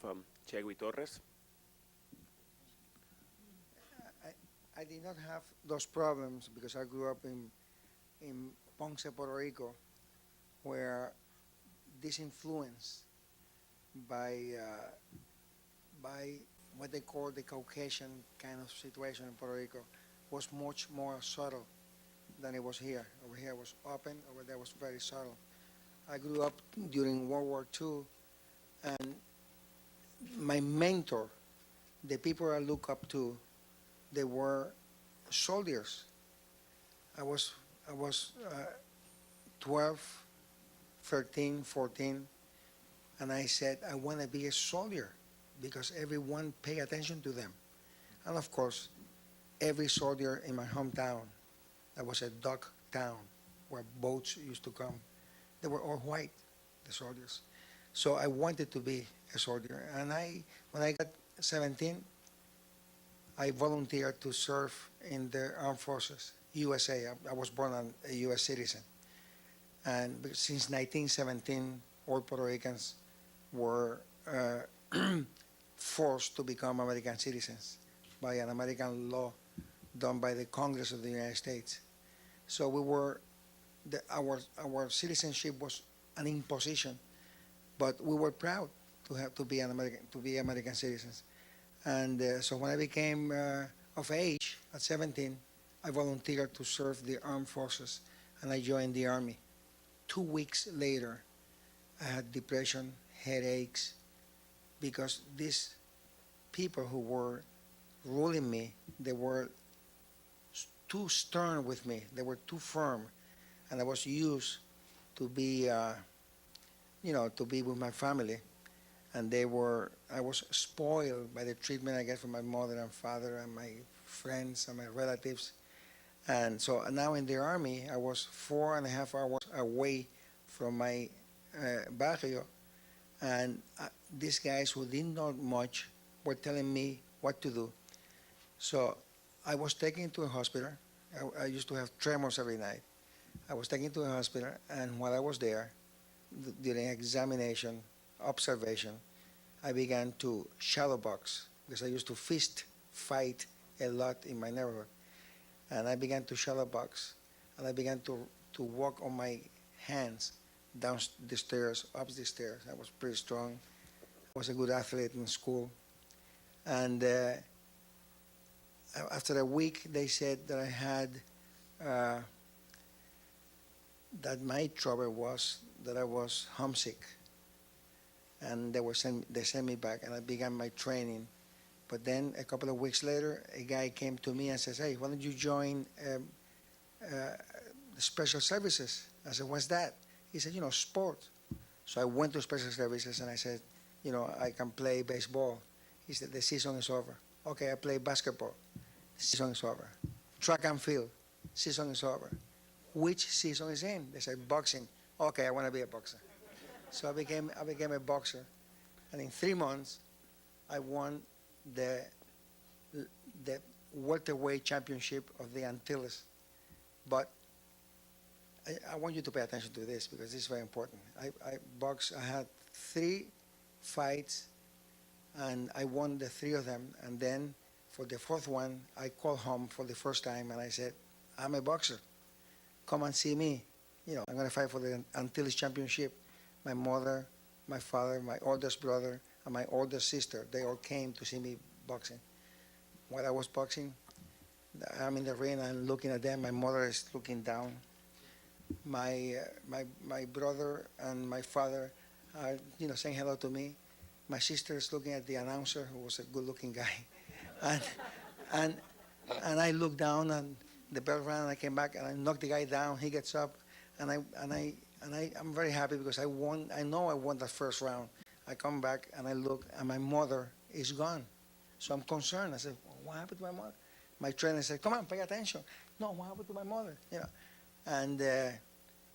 have Chegui Torres. I did not have those problems because I grew up in Ponce, Puerto Rico, where this influence by what they call the Caucasian kind of situation in Puerto Rico was much more subtle than it was here. Over here it was open, over there was very subtle. I grew up during World War II, and my mentor, the people I look up to, they were soldiers. I was 12, 13, 14, and I said, I want to be a soldier because everyone pay attention to them. And of course, every soldier in my hometown, that was a dock town where boats used to come, they were all white, the soldiers. So I wanted to be a soldier. And when I got 17, I volunteered to serve in the armed forces, USA. I was born a US citizen. And since 1917, all Puerto Ricans were forced to become American citizens by an American law done by the Congress of the United States. So we were, our citizenship was an imposition, but we were proud to be American citizens. And so when I became of age at 17, I volunteered to serve the armed forces, and I joined the Army. 2 weeks later, I had depression, headaches, because these people who were ruling me, they were too stern with me. They were too firm, and I was used to be, to be with my family. And I was spoiled by the treatment I get from my mother and father and my friends and my relatives. And so now in the Army, I was 4.5 hours away from my barrio, and these guys who didn't know much were telling me what to do. So I was taken to a hospital. I used to have tremors every night. I was taken to a hospital, and while I was there, during examination, observation, I began to shadow box because I used to fist fight a lot in my neighborhood. And I began to shadow box, and I began to walk on my hands down the stairs, up the stairs. I was pretty strong. I was a good athlete in school. And after a week, they said that I had, that my trouble was that I was homesick. And they sent me back, and I began my training. But then a couple of weeks later, a guy came to me and says, hey, why don't you join the special services? I said, what's that? He said, sport. So I went to special services, and I said, I can play baseball. He said, the season is over. Okay, I play basketball. The season is over. Track and field. Season is over. Which season is in? They said, boxing. Okay, I want to be a boxer. So I became a boxer. And in 3 months, I won the welterweight championship of the Antilles. But I want you to pay attention to this because this is very important. I boxed, I had 3 fights, and I won the 3 of them. And then for the 4th one, I called home for the first time, and I said, I'm a boxer. Come and see me. I'm going to fight for the Antilles championship. My mother, my father, my oldest brother, and my oldest sister, they all came to see me boxing. While I was boxing, I'm in the ring and looking at them. My mother is looking down. My brother and my father are, saying hello to me. My sister is looking at the announcer, who was a good-looking guy, and I look down, and the bell rang, and I came back, and I knocked the guy down. He gets up, and I'm very happy because I won. I know I won the first round. I come back, and I look, and my mother is gone. So I'm concerned. I said, what happened to my mother? My trainer said, come on, pay attention. No, what happened to my mother? And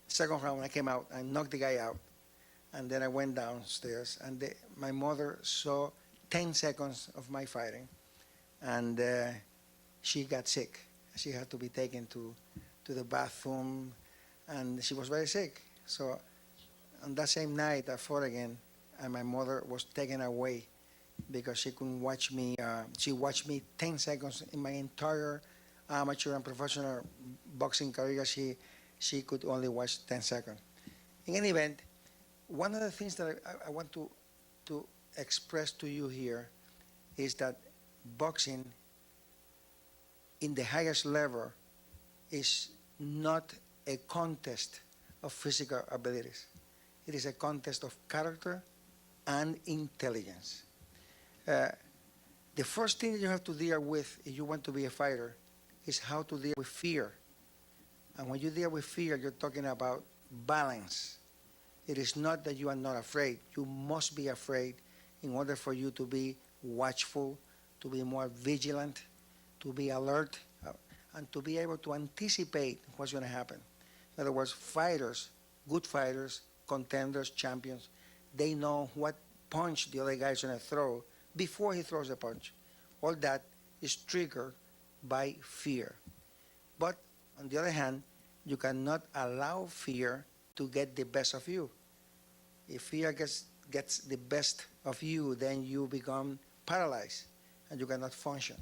second round, when I came out, I knocked the guy out. And then I went downstairs, and my mother saw 10 seconds of my fighting, and she got sick. She had to be taken to the bathroom, and she was very sick. So on that same night, I fought again, and my mother was taken away because she couldn't watch me. She watched me 10 seconds in my entire amateur and professional boxing career. She could only watch 10 seconds. In any event, one of the things that I want to express to you here is that boxing in the highest level is not a contest of physical abilities. It is a contest of character and intelligence. The first thing you have to deal with if you want to be a fighter is how to deal with fear. And when you deal with fear, you're talking about balance. It is not that you are not afraid. You must be afraid in order for you to be watchful, to be more vigilant, to be alert, and to be able to anticipate what's going to happen. In other words, fighters, good fighters, contenders, champions, they know what punch the other guy is going to throw before he throws the punch. All that is triggered by fear. But on the other hand, you cannot allow fear to get the best of you. If fear gets the best of you, then you become paralyzed and you cannot function.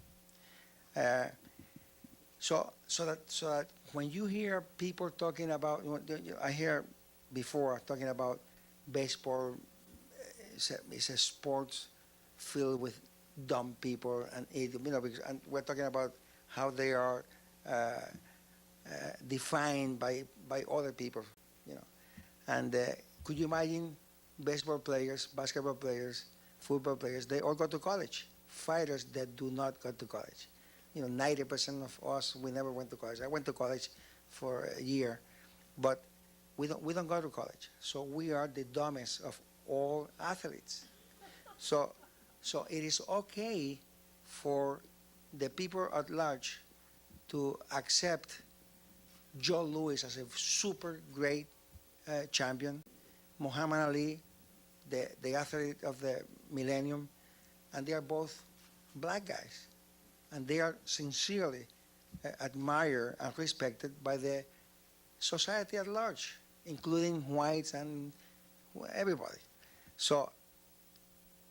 So that when you hear people talking about, I hear before talking about baseball, it's a sports filled with dumb people, and and we're talking about how they are defined by other people, And could you imagine baseball players, basketball players, football players? They all go to college. Fighters that do not go to college. 90% of us, we never went to college. I went to college for a year, but we don't go to college. So we are the dumbest of all athletes. So it is okay for the people at large to accept Joe Louis as a super great champion, Muhammed Ali, the athlete of the millennium, and they are both black guys. And they are sincerely admired and respected by the society at large, including whites and everybody. So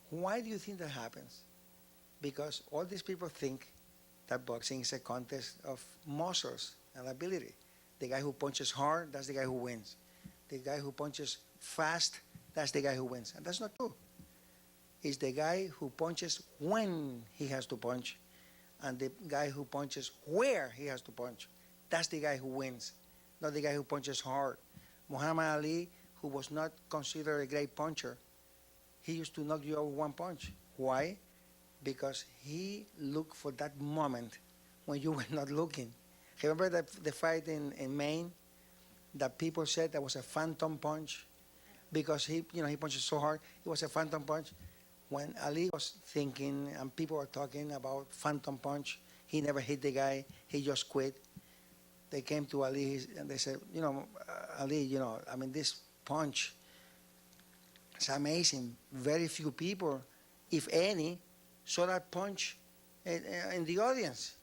why do you think that happens? Because all these people think that boxing is a contest of muscles and ability. The guy who punches hard, that's the guy who wins. The guy who punches fast, that's the guy who wins. And that's not true. It's the guy who punches when he has to punch, and the guy who punches where he has to punch. That's the guy who wins, not the guy who punches hard. Muhammad Ali, who was not considered a great puncher, he used to knock you out with one punch. Why? Because he looked for that moment when you were not looking. Remember the fight in Maine that people said that was a phantom punch because he punches so hard, it was a phantom punch. When Ali was thinking and people were talking about phantom punch, he never hit the guy, he just quit. They came to Ali and they said, Ali, this punch, it's amazing. Very few people, if any, saw that punch in the audience.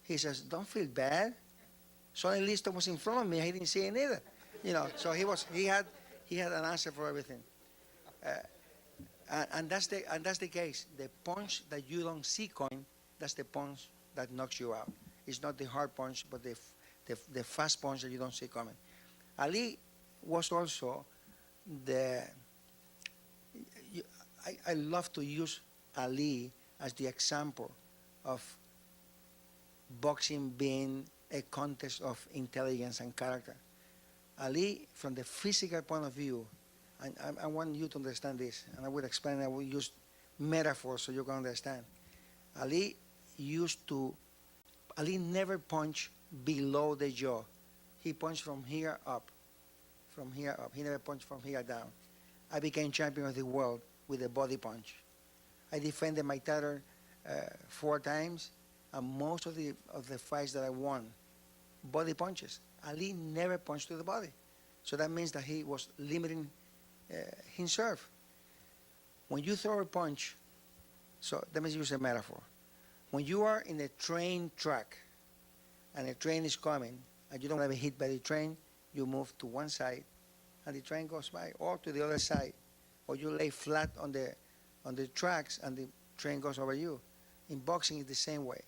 He says, don't feel bad. Sonny Liston was in front of me, he didn't see it either. So he had an answer for everything. And that's the case. The punch that you don't see coming, that's the punch that knocks you out. It's not the hard punch, but the fast punch that you don't see coming. Ali was also I love to use Ali as the example of boxing being a contest of intelligence and character. Ali, from the physical point of view, and I want you to understand this, and I will explain, I will use metaphors so you can understand. Ali never punched below the jaw. He punched from here up. He never punched from here down. I became champion of the world with a body punch. I defended my title 4 times, and most of the fights that I won, body punches. Ali never punched to the body. So that means that he was limiting himself. When you throw a punch, so let me use a metaphor. When you are in a train track and a train is coming and you don't want to be hit by the train, you move to one side and the train goes by, or to the other side. or you lay flat on the tracks and the train goes over you. In boxing, it's the same way.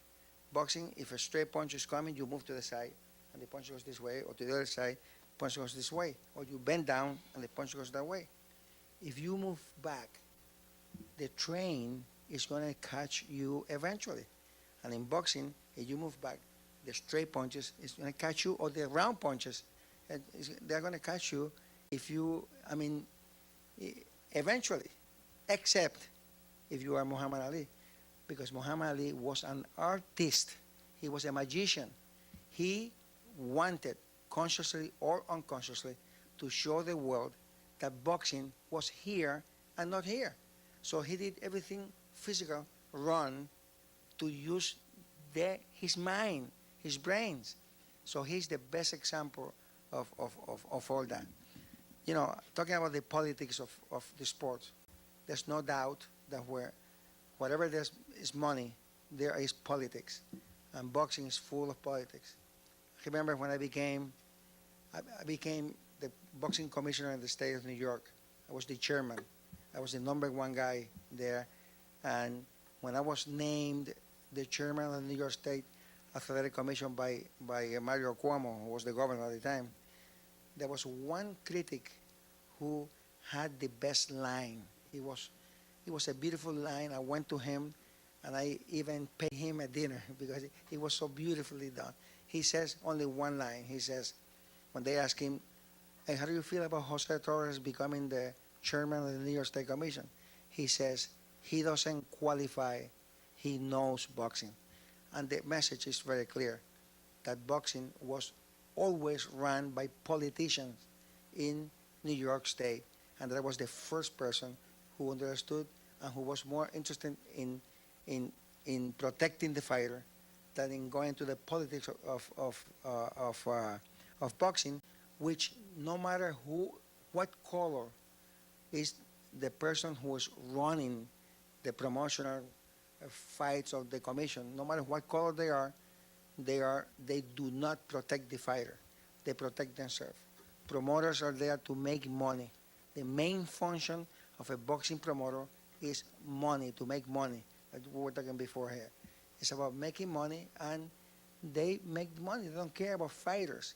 Boxing, if a straight punch is coming, you move to the side, and the punch goes this way, or to the other side, punch goes this way, or you bend down and the punch goes that way. If you move back, the train is going to catch you eventually. And in boxing, if you move back, the straight punches is going to catch you, or the round punches, they're going to catch you if you, eventually, except if you are Muhammad Ali, because Muhammad Ali was an artist. He was a magician. He wanted, consciously or unconsciously, to show the world that boxing was here and not here. So he did everything physical wrong to use his mind, his brains. So he's the best example of all that. Talking about the politics of the sport, there's no doubt that whatever there is money, there is politics. And boxing is full of politics. I remember when I became the boxing commissioner in the state of New York. I was the chairman. I was the #1 guy there. And when I was named the chairman of the New York State Athletic Commission by Mario Cuomo, who was the governor at the time, there was one critic who had the best line. It was a beautiful line. I went to him, and I even paid him a dinner because it was so beautifully done. He says only one line. He says, when they ask him, hey, how do you feel about Jose Torres becoming the chairman of the New York State Commission? He says, he doesn't qualify. He knows boxing. And the message is very clear, that boxing was always run by politicians in New York State. And that was the first person who understood and who was more interested in protecting the fighter than in going to the politics of boxing, which no matter what color is the person who is running the promotional fights of the commission, no matter what color they do not protect the fighter. They protect themselves. Promoters are there to make money. The main function of a boxing promoter is money, to make money. That's what we were talking before here. It's about making money, and they make money. They don't care about fighters.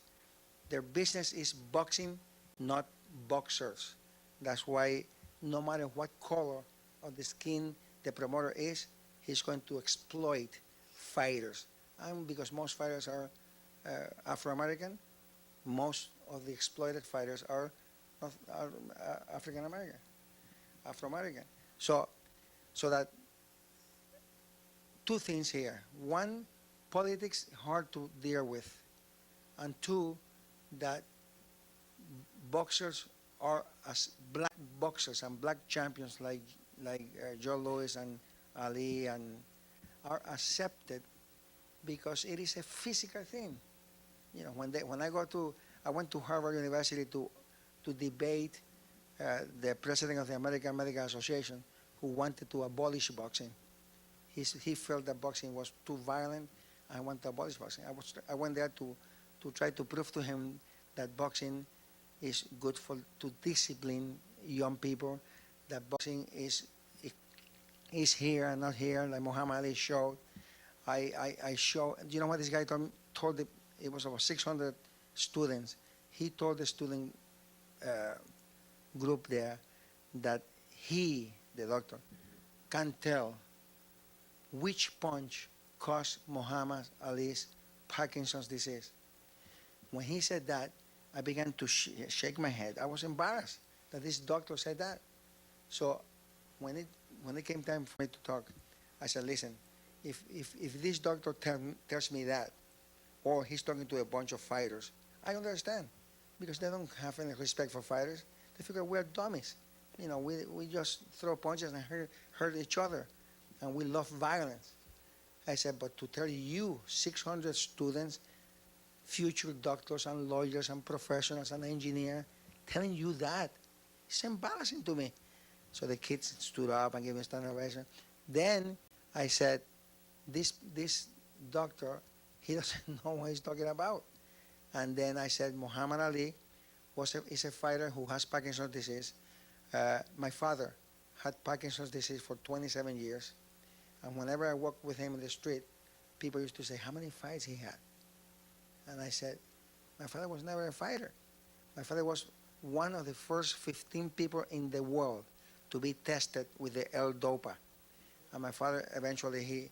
Their business is boxing, not boxers. That's why no matter what color of the skin the promoter is, he's going to exploit fighters. And because most fighters are Afro-American, most of the exploited fighters are African-American, Afro-American. So that two things here. One, politics hard to deal with. And two, that boxers are, as black boxers and black champions like Joe Louis and Ali and are accepted because it is a physical thing. When I went to Harvard University to debate the president of the American Medical Association, who wanted to abolish boxing. He felt that boxing was too violent. I want to abolish boxing. I went there to try to prove to him that boxing is good to discipline young people, that boxing is here and not here, like Muhammad Ali showed. I showed, you know what this guy told it was about 600 students. He told the student group there that he, the doctor, can tell which punch caused Muhammad Ali's Parkinson's disease. When he said that, I began to shake my head. I was embarrassed that this doctor said that. So when it came time for me to talk, I said, listen, if this doctor tells me that, or he's talking to a bunch of fighters, I understand, because they don't have any respect for fighters. They figure we're dummies. We just throw punches and hurt each other, and we love violence. I said, but to tell you, 600 students, future doctors and lawyers and professionals and engineers, telling you that, it's embarrassing to me. So the kids stood up and gave me a standing ovation. Then I said, this doctor, he doesn't know what he's talking about. And then I said, Muhammad Ali is a fighter who has Parkinson's disease. My father had Parkinson's disease for 27 years, and whenever I walked with him in the street, people used to say how many fights he had. And I said, my father was never a fighter. My father was one of the first 15 people in the world to be tested with the L-DOPA. And my father eventually he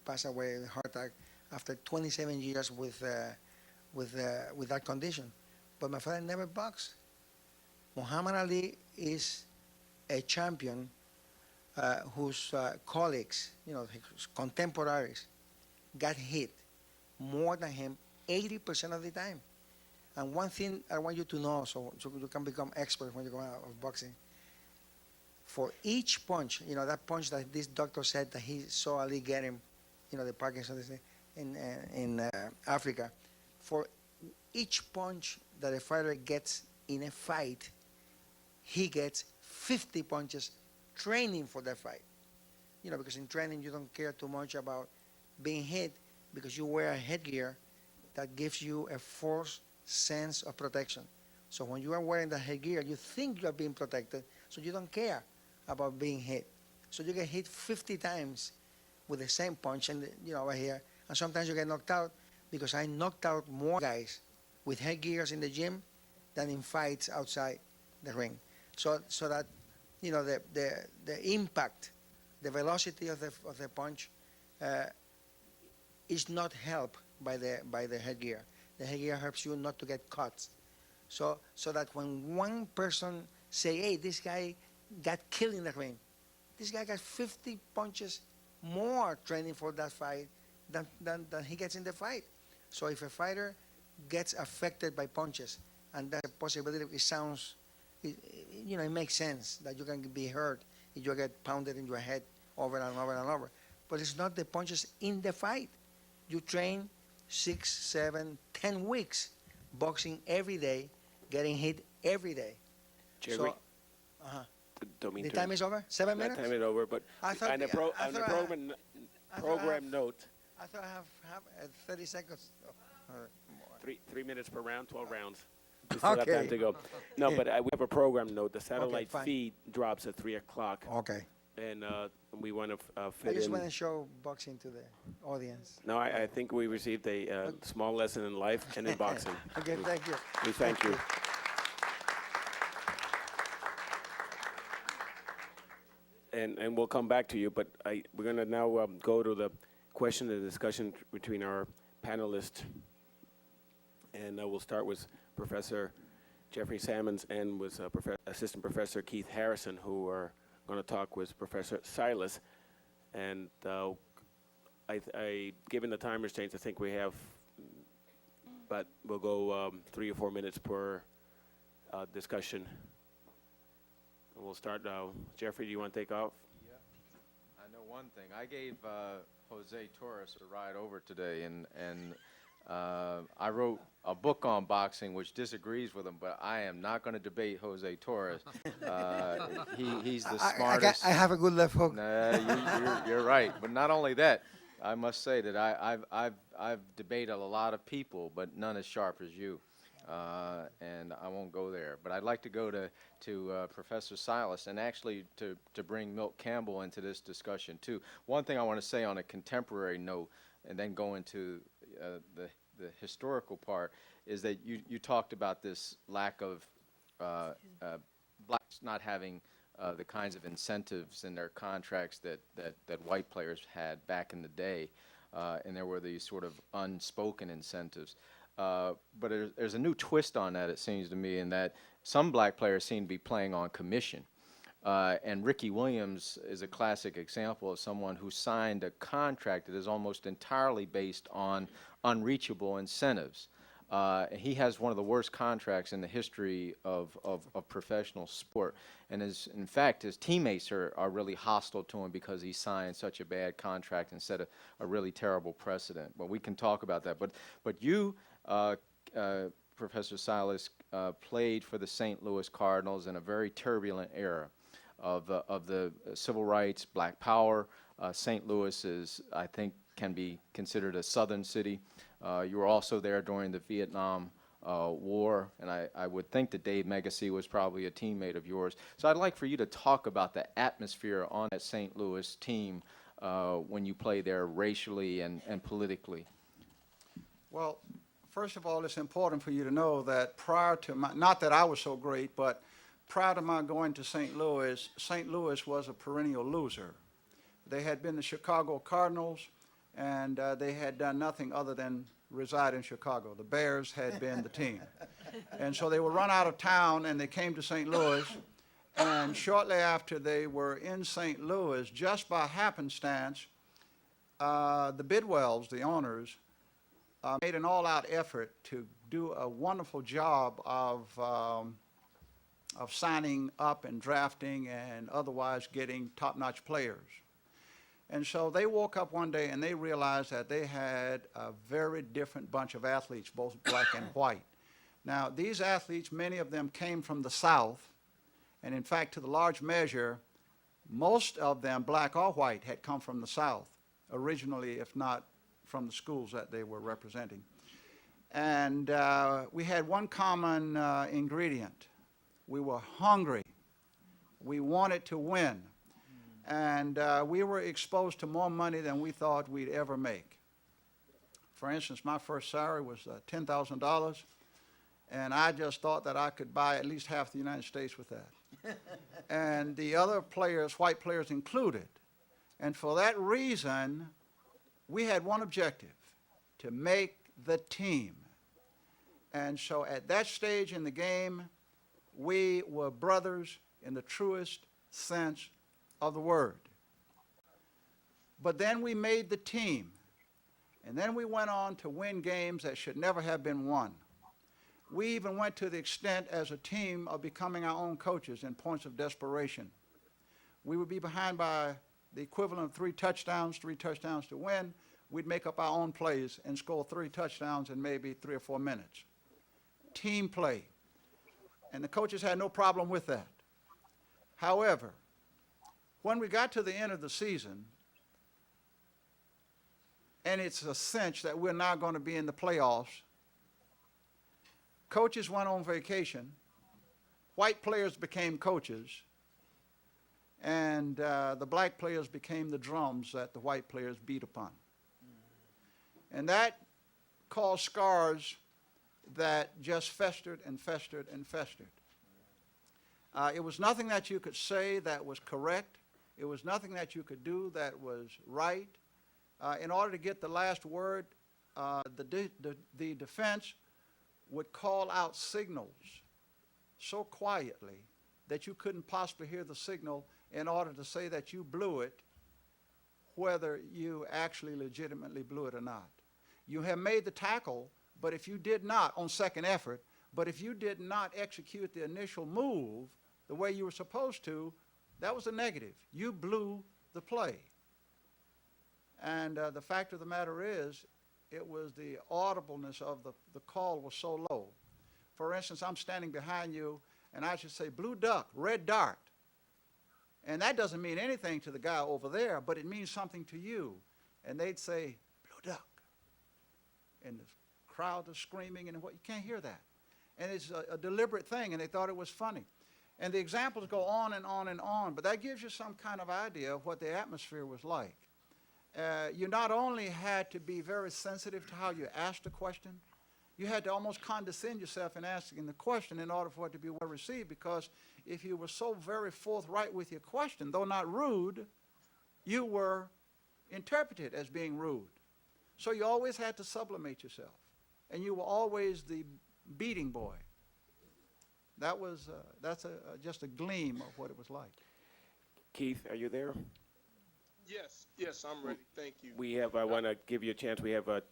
passed away with a heart attack after 27 years with that condition. But my father never boxed. Muhammed Ali is a champion whose colleagues, his contemporaries, got hit more than him 80% of the time. And one thing I want you to know, so you can become expert when you go out of boxing. For each punch, that punch that this doctor said that he saw Ali get him, the Parkinson's in Africa, for each punch that a fighter gets in a fight, he gets 50 punches training for that fight. Because in training you don't care too much about being hit because you wear a headgear that gives you a false sense of protection. So when you are wearing the headgear, you think you are being protected, so you don't care about being hit. So you get hit 50 times with the same punch, and over here, and sometimes you get knocked out because I knocked out more guys with headgears in the gym than in fights outside the ring. So that the impact, the velocity of the punch is not helped by the headgear. The headgear helps you not to get cuts. So that when one person say, hey, this guy got killed in the ring, this guy got 50 punches more training for that fight than he gets in the fight. So if a fighter gets affected by punches, and that possibility, it makes sense that you can be hurt if you get pounded in your head over and over and over. But it's not the punches in the fight. You train 6, 7, 10 weeks boxing every day, getting hit every day. Chegui, So, the time is over? 7 minutes? Time is over, but on the program note, I thought I have 30 seconds. More. 3 minutes per round, 12 rounds. We still have time to go. No, but we have a program note. The satellite feed drops at 3 o'clock. Okay. And we want to fit I just in. want to show boxing to the audience. No, I think we received a small lesson in life and in boxing. Okay, thank you. We thank you. And we'll come back to you, but we're going to now go to the question and discussion between our panelists. And we'll start with Professor Jeffrey Sammons and with Assistant Professor Keith Harrison, who are going to talk with Professor Silas. And given the time restraints, I think we have, but we'll go 3 or 4 minutes per discussion. And we'll start now. Jeffrey, do you want to take off? Yeah, I know one thing. I gave Jose Torres a ride over today, and I wrote a book on boxing which disagrees with him, but I am not going to debate Jose Torres. He's the smartest. I have a good left hook. Nah, you're right. But not only that, I must say that I've debated a lot of people, but none as sharp as you. And I won't go there. But I'd like to go to Professor Silas, and actually to bring Milt Campbell into this discussion too. One thing I want to say on a contemporary note, and then go into the historical part, is that you talked about this lack of blacks not having the kinds of incentives in their contracts that white players had back in the day, and there were these sort of unspoken incentives. But there's a new twist on that, it seems to me, in that some black players seem to be playing on commission. And Ricky Williams is a classic example of someone who signed a contract that is almost entirely based on unreachable incentives. He has one of the worst contracts in the history of professional sport. And in fact, his teammates are really hostile to him because he signed such a bad contract and set a really terrible precedent. But we can talk about that. But you, Professor Silas, played for the St. Louis Cardinals in a very turbulent era of the civil rights, black power. St. Louis is, I think, can be considered a southern city. You were also there during the Vietnam war, and I would think that Dave Megacy was probably a teammate of yours. So I'd like for you to talk about the atmosphere on that St. Louis team when you play there racially and politically. Well, first of all, it's important for you to know that prior to my, not that I was so great, but prior to my going to St. Louis was a perennial loser. They had been the Chicago Cardinals, and they had done nothing other than reside in Chicago. The Bears had been the team. And so they were run out of town, and they came to St. Louis, and shortly after they were in St. Louis, just by happenstance, the Bidwells, the owners, made an all-out effort to do a wonderful job of signing up and drafting and otherwise getting top-notch players. And so they woke up one day and they realized that they had a very different bunch of athletes, both black and white. Now, these athletes, many of them came from the South, and in fact, to the large measure, most of them, black or white, had come from the South originally, if not from the schools that they were representing. And we had one common ingredient. We were hungry. We wanted to win. And we were exposed to more money than we thought we'd ever make. For instance, my first salary was $10,000, and I just thought that I could buy at least half the United States with that. And the other players, white players included. And for that reason, we had one objective: to make the team. And so at that stage in the game, we were brothers in the truest sense of the word. But then we made the team, and then we went on to win games that should never have been won. We even went to the extent as a team of becoming our own coaches in points of desperation. We would be behind by the equivalent of 3 touchdowns to win. We'd make up our own plays and score 3 touchdowns in maybe 3 or 4 minutes. Team play. And the coaches had no problem with that. However, when we got to the end of the season, and it's a cinch that we're now going to be in the playoffs, coaches went on vacation, white players became coaches, and the black players became the drums that the white players beat upon. And that caused scars that just festered and festered and festered. It was nothing that you could say that was correct. It was nothing that you could do that was right. In order to get the last word, the defense would call out signals so quietly that you couldn't possibly hear the signal in order to say that you blew it, whether you actually legitimately blew it or not. You have made the tackle, but if you did not, on second effort, but if you did not execute the initial move the way you were supposed to, that was a negative. You blew the play. And the fact of the matter is, it was the audibleness of the call was so low. For instance, I'm standing behind you, and I should say, blue duck, red dart. And that doesn't mean anything to the guy over there, but it means something to you. And they'd say, blue duck. And the crowd is screaming, and what, you can't hear that. And it's a deliberate thing, and they thought it was funny. And the examples go on and on and on, but that gives you some kind of idea of what the atmosphere was like. You not only had to be very sensitive to how you asked the question, you had to almost condescend yourself in asking the question in order for it to be well received, because if you were so very forthright with your question, though not rude, you were interpreted as being rude. So you always had to sublimate yourself, and you were always the beating boy. That's just a gleam of what it was like. Keith, are you there? Yes, I'm ready. Thank you. I want to give you a chance. We have a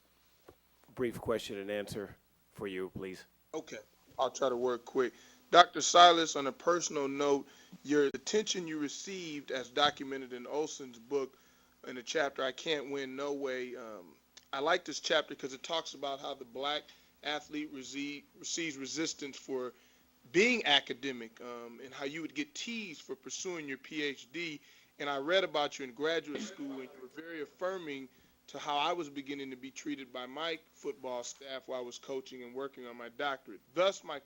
brief question and answer for you, please. Okay, I'll try to work quick. Dr. Silas, on a personal note, your attention you received as documented in Olson's book in the chapter, I Can't Win No Way. I like this chapter because it talks about how the black athlete receives resistance for being academic, and how you would get teased for pursuing your PhD. And I read about you in graduate school, and you were very affirming to how I was beginning to be treated by my football staff while I was coaching and working on my doctorate. Thus, my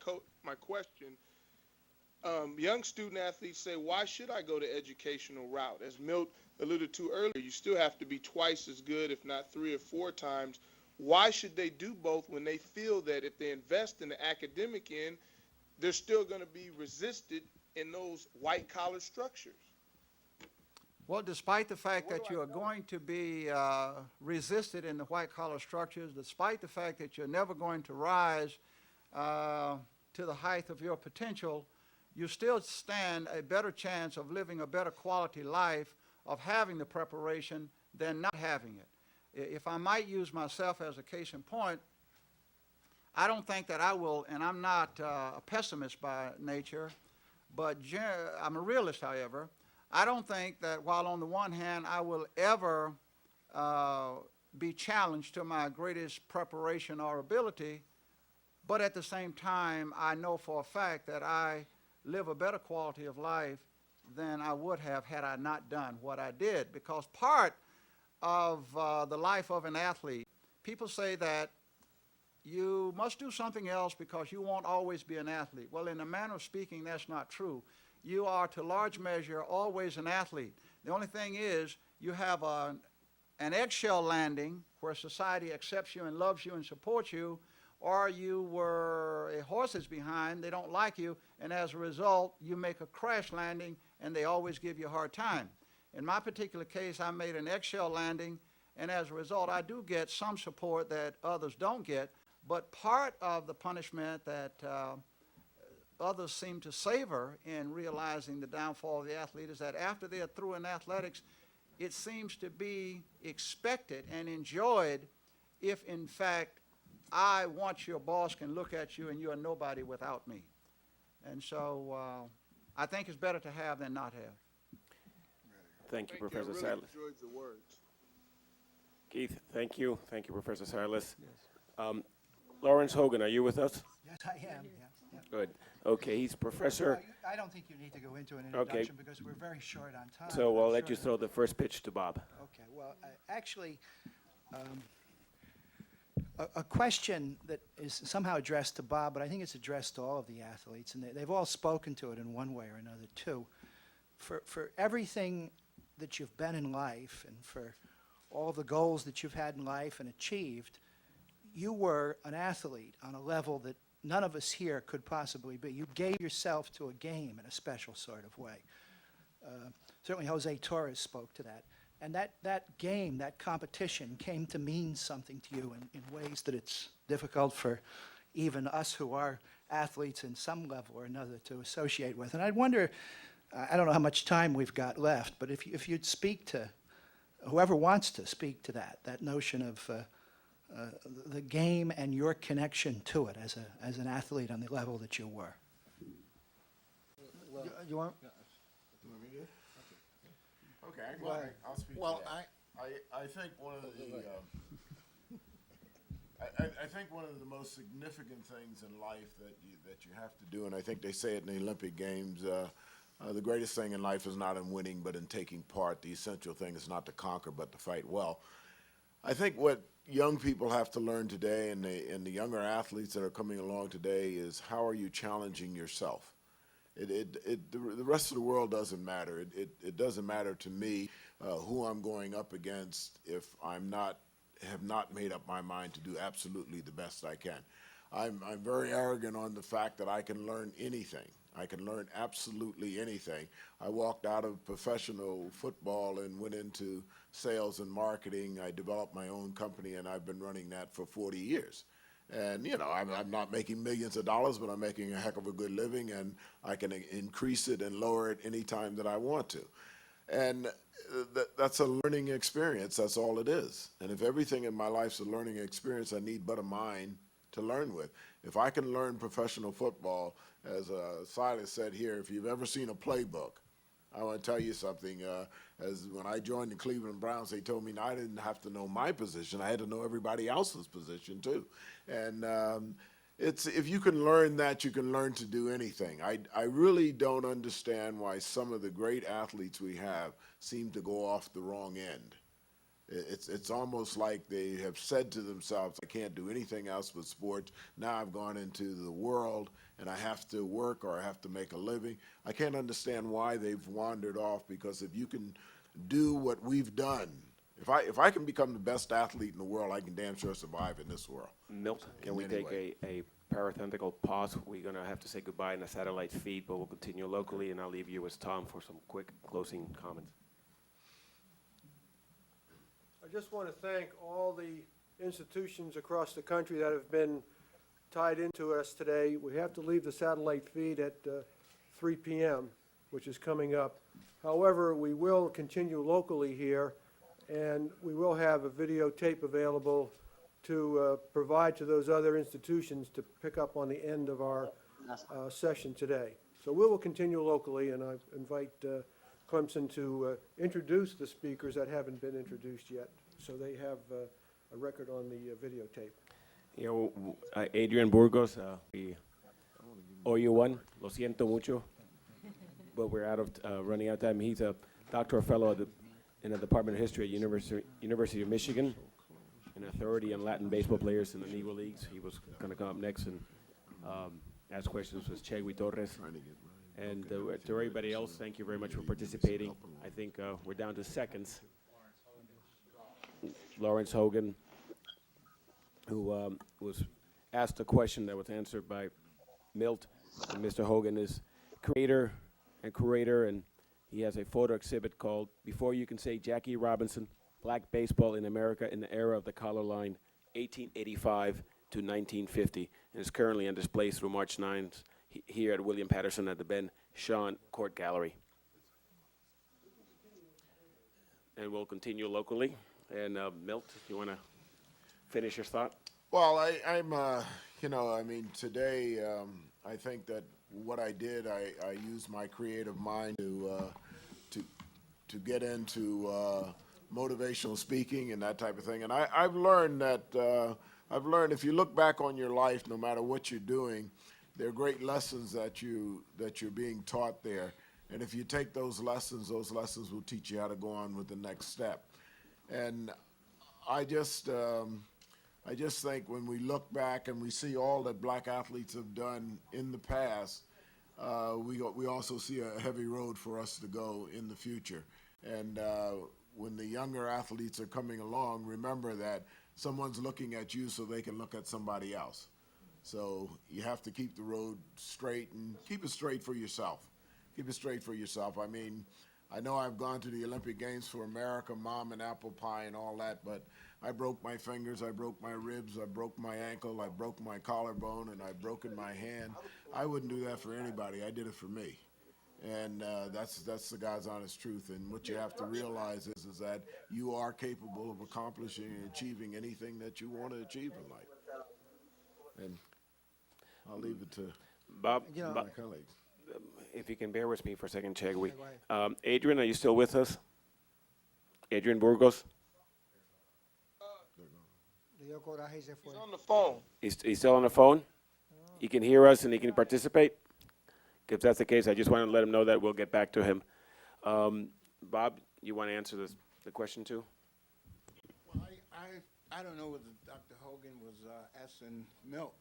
question, young student athletes say, why should I go the educational route? As Milt alluded to earlier, you still have to be twice as good, if not 3 or 4 times. Why should they do both when they feel that if they invest in the academic end, they're still going to be resisted in those white-collar structures? Well, despite the fact that you are going to be resisted in the white-collar structures, despite the fact that you're never going to rise to the height of your potential, you still stand a better chance of living a better quality life, of having the preparation than not having it. If I might use myself as a case in point, I don't think that I will, and I'm not a pessimist by nature, but I'm a realist, however. I don't think that while on the one hand I will ever be challenged to my greatest preparation or ability, but at the same time I know for a fact that I live a better quality of life than I would have had I not done what I did. Because part of the life of an athlete, people say that you must do something else because you won't always be an athlete. Well, in a manner of speaking, that's not true. You are, to large measure, always an athlete. The only thing is you have an eggshell landing where society accepts you and loves you and supports you, or you were a horse's behind, they don't like you, and as a result, you make a crash landing and they always give you a hard time. In my particular case, I made an eggshell landing, and as a result, I do get some support that others don't get, but part of the punishment that others seem to savor in realizing the downfall of the athlete is that after they are through in athletics, it seems to be expected and enjoyed if, in fact, I, once your boss, can look at you and you are nobody without me. And so I think it's better to have than not have. Thank you, Professor I really Silas. enjoyed the words. Keith, thank you. Thank you, Professor Silas. Lawrence Hogan, are you with us? Yes, I am, yeah. Good. Okay, he's professor. I don't think you need to go into an Okay. introduction because we're very short on time. So but I'll I'm let you sure- throw the first pitch to Bob. Okay, well, actually, a question that is somehow addressed to Bob, but I think it's addressed to all of the athletes, and they've all spoken to it in one way or another, too. For everything that you've been in life and for all the goals that you've had in life and achieved, you were an athlete on a level that none of us here could possibly be. You gave yourself to a game in a special sort of way. Certainly Jose Torres spoke to that. And that game, that competition, came to mean something to you in ways that it's difficult for even us who are athletes in some level or another to associate with. And I wonder, I don't know how much time we've got left, but if you'd speak to, whoever wants to speak to that notion of the game and your connection to it as an athlete on the level that you were. You want? Okay, I'll speak to that. I think one of the, I think one of the most significant things in life that you have to do, and I think they say it in the Olympic Games, the greatest thing in life is not in winning, but in taking part. The essential thing is not to conquer, but to fight well. I think what young people have to learn today, and the younger athletes that are coming along today, is how are you challenging yourself? The rest of the world doesn't matter. It doesn't matter to me who I'm going up against if have not made up my mind to do absolutely the best I can. I'm very arrogant on the fact that I can learn anything. I can learn absolutely anything. I walked out of professional football and went into sales and marketing. I developed my own company, and I've been running that for 40 years. And, you know, I'm not making millions of dollars, but I'm making a heck of a good living, and I can increase it and lower it any time that I want to. And that's a learning experience. That's all it is. And if everything in my life's a learning experience, I need but a mind to learn with. If I can learn professional football, as Silas said here, if you've ever seen a playbook, I want to tell you something. As when I joined the Cleveland Browns, they told me I didn't have to know my position. I had to know everybody else's position too. And if you can learn that, you can learn to do anything. I really don't understand why some of the great athletes we have seem to go off the wrong end. It's almost like they have said to themselves, I can't do anything else but sports. Now I've gone into the world and I have to work or I have to make a living. I can't understand why they've wandered off, because if you can do what we've done, if I can become the best athlete in the world, I can damn sure survive in this world. Milt, can In we any take way. a parenthetical pause? We're going to have to say goodbye in a satellite feed, but we'll continue locally, and I'll leave you with Tom for some quick closing comments. I just want to thank all the institutions across the country that have been tied into us today. We have to leave the satellite feed at 3 p.m., which is coming up. However, we will continue locally here, and we will have a videotape available to provide to those other institutions to pick up on the end of our session today. So we will continue locally, and I invite Clemson to introduce the speakers that haven't been introduced yet, so they have a record on the videotape. Yeah, Adrian Burgos, we owe you one. Lo siento mucho, but we're running out of time. He's a doctoral fellow in the Department of History at University of Michigan, an authority on Latin baseball players in the Negro Leagues. He was going to come up next and ask questions with Chegui Torres. And to everybody else, thank you very much for participating. I think we're down to seconds. Lawrence Hogan, who was asked a question that was answered by Milt. And Mr. Hogan is creator and curator, and he has a photo exhibit called Before You Can Say Jackie Robinson, Black Baseball in America in the Era of the Color Line, 1885 to 1950. And it's currently on display through March 9th here at William Patterson at the Ben Shawn Court Gallery. And we'll continue locally. And Milt, if you want to finish your thought? Well, I'm, today, I think that what I did, I used my creative mind to get into motivational speaking and that type of thing. And I've learned that, if you look back on your life, no matter what you're doing, there are great lessons that you're being taught there. And if you take those lessons will teach you how to go on with the next step. And I just think when we look back and we see all that black athletes have done in the past, we also see a heavy road for us to go in the future. And when the younger athletes are coming along, remember that someone's looking at you so they can look at somebody else. So you have to keep the road straight and keep it straight for yourself. Keep it straight for yourself. I mean, I know I've gone to the Olympic Games for America, mom and apple pie and all that, but I broke my fingers, I broke my ribs, I broke my ankle, I broke my collarbone, and I've broken my hand. I wouldn't do that for anybody. I did it for me. And that's the God's honest truth. And what you have to realize is that you are capable of accomplishing and achieving anything that you want to achieve in life. And I'll leave it to Bob, You know, my colleagues. if you can bear with me for a second, Chegui. go ahead. Adrian, are you still with us? Adrian Burgos? Le dio coraje y se fue. He's on the phone. He's still on the phone? He can hear us and he can participate? If that's the case, I just want to let him know that we'll get back to him. Bob, you want to answer the question too? Well, I don't know whether Dr. Hogan was asking Milt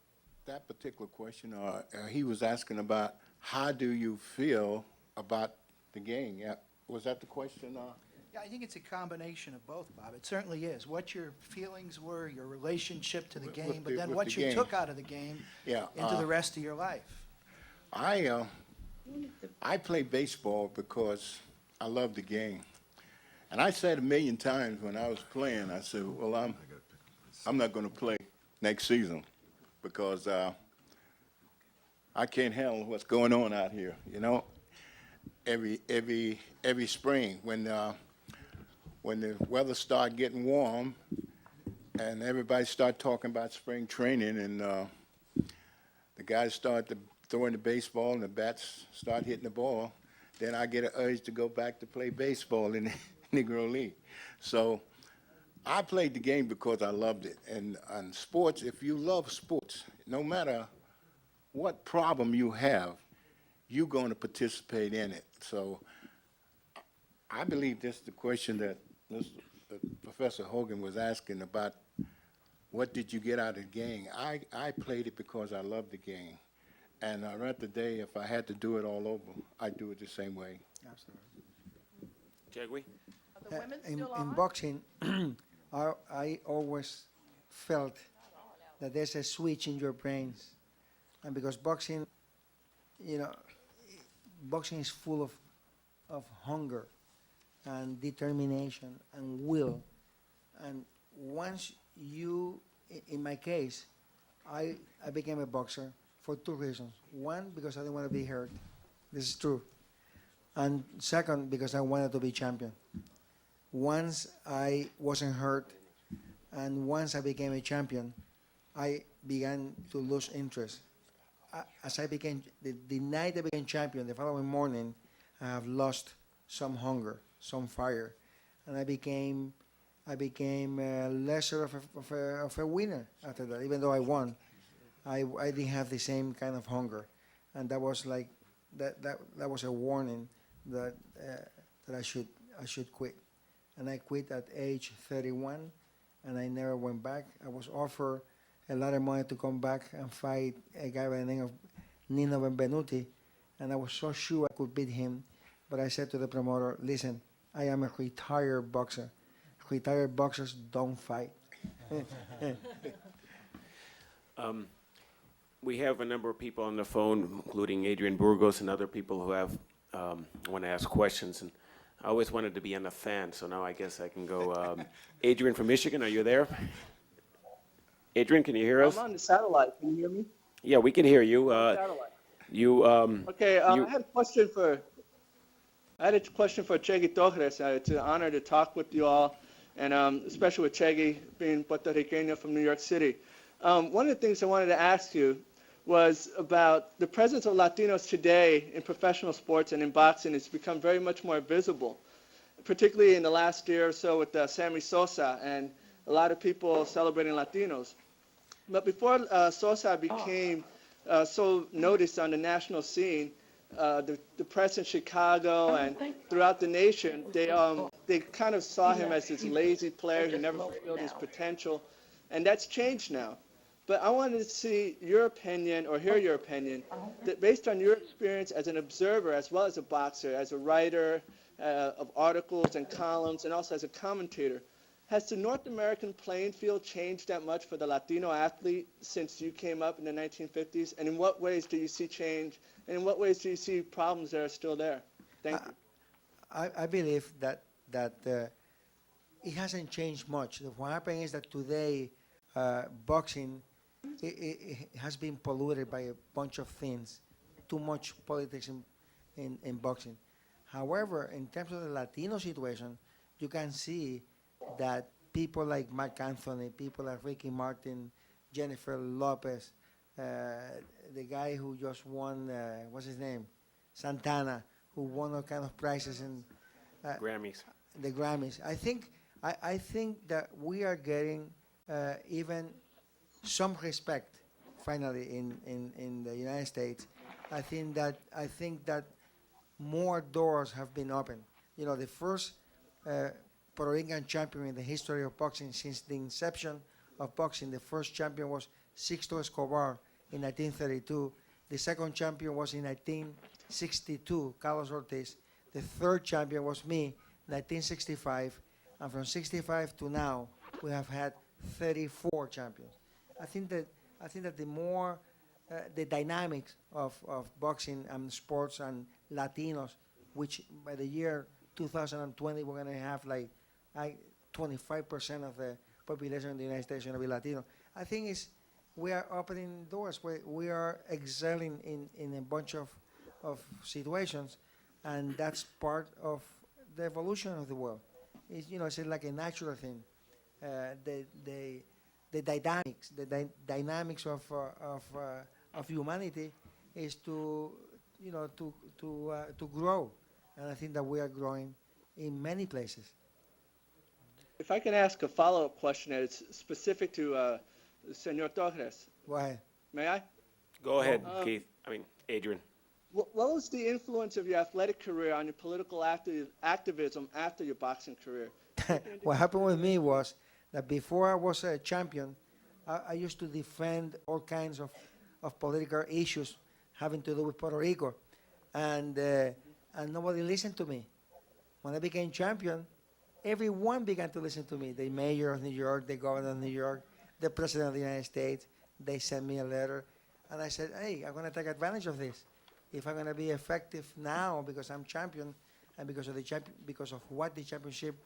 that particular question, or he was asking about how do you feel about the game? Yeah, was that the question? Yeah, I think it's a combination of both, Bob. It certainly is. What your feelings were, your relationship to the With game, but the- then with what the you game. took out of the game Yeah, into the rest of your life. I play baseball because I love the game. And I said a million times when I was playing, I said, well, I'm not going to play next season because I can't handle what's going on out here, you know. Every spring when the weather start getting warm and everybody start talking about spring training and the guys start throwing the baseball and the bats start hitting the ball, then I get an urge to go back to play baseball in the Negro League. So I played the game because I loved it. And sports, if you love sports, no matter what problem you have, you're going to participate in it. So I believe that's the question that Mr. Professor Hogan was asking about what did you get out of the game. I played it because I loved the game. And I read the day, if I had to do it all over, I'd do it the same way. Absolutely. Chegui? Are the women In still on? boxing, I always felt that there's a switch in your brains. And because boxing, you know, boxing is full of hunger and determination and will. And once you, in my case, I became a boxer for two reasons. One, because I didn't want to be hurt. This is true. And second, because I wanted to be champion. Once I wasn't hurt and once I became a champion, I began to lose interest. As I became, the night I became champion, the following morning, I have lost some hunger, some fire, and I became lesser of a winner after that. Even though I won, I didn't have the same kind of hunger, and that was like that was a warning that I should quit, and I quit at age 31, and I never went back. I was offered a lot of money to come back and fight a guy by the name of Nino Benvenuti, and I was so sure I could beat him, but I said to the promoter, listen, I am a retired boxer. Retired boxers don't fight. We have a number of people on the phone, including Adrian Burgos and other people who have want to ask questions. And I always wanted to be on the fan, so now I guess I can go. Adrian from Michigan, are you there? Adrian, can you hear us? I'm on the satellite. Can you hear me? Yeah, we can hear you. Satellite. Okay. I had a question for Chegui Torres. It's an honor to talk with you all, and especially with Chegui being Puerto Rican from New York City. One of the things I wanted to ask you was about the presence of Latinos today in professional sports and in boxing has become very much more visible, particularly in the last year or so with Sammy Sosa and a lot of people celebrating Latinos. But before Sosa became so noticed on the national scene, the press in Chicago and throughout the nation, they kind of saw him as this lazy player who never fulfilled his potential, and that's changed now. But I wanted to see your opinion or hear your opinion that based on your experience as an observer as well as a boxer, as a writer of articles and columns, and also as a commentator, has the North American playing field changed that much for the Latino athlete since you came up in the 1950s? And in what ways do you see change? And in what ways do you see problems that are still there? Thank you. I believe that it hasn't changed much. What happened is that today, boxing it has been polluted by a bunch of things, too much politics in boxing. However, in terms of the Latino situation, you can see that people like Mark Anthony, people like Ricky Martin, Jennifer Lopez, the guy who just won, what's his name? Santana, who won all kind of prizes in Grammys. The Grammys. I think that we are getting even some respect finally in the United States. I think that more doors have been opened. You know, the first Puerto Rican champion in the history of boxing since the inception of boxing. The first champion was Sixto Escobar in 1932. The second champion was in 1962, Carlos Ortiz. The third champion was me, 1965. And from 65 to now, we have had 34 champions. I think that the more the dynamics of boxing and sports and Latinos, which by the year 2020 we're going to have like 25% of the population in the United States going to be Latino. I think we are opening doors. We are excelling in a bunch of situations, and that's part of the evolution of the world. It's like a natural thing. The dynamics of humanity is to grow, and I think that we are growing in many places. If I can ask a follow-up question that is specific to Senor Torres. Go ahead. May I? Go ahead, Keith. Adrian. What was the influence of your athletic career on your political activism after your boxing career? what happened with me was that before I was a champion, I used to defend all kinds of political issues having to do with Puerto Rico, and nobody listened to me. When I became champion, everyone began to listen to me. The mayor of New York, the governor of New York, the president of the United States, they sent me a letter, and I said, hey, I'm going to take advantage of this. If I'm going to be effective now because I'm champion and because of because of what the championship,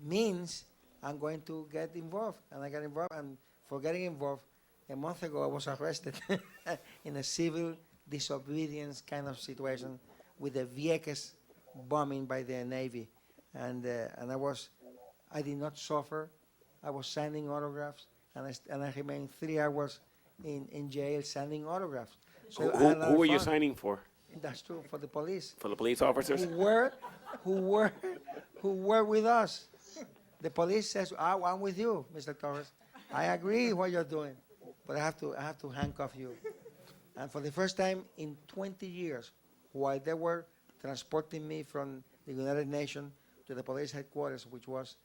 means, I'm going to get involved. And I got involved, and for getting involved, a month ago I was arrested in a civil disobedience kind of situation with the Vieques bombing by the Navy. And I did not suffer. I was signing autographs, and I remained 3 hours in jail signing autographs. So Who were you signing for? That's true, for the police. For the police officers? Who were with us. The police says, I'm with you, Mr. Torres. I agree what you're doing, but I have to handcuff you. And for the first time in 20 years, while they were transporting me from the United Nations to the police headquarters, which was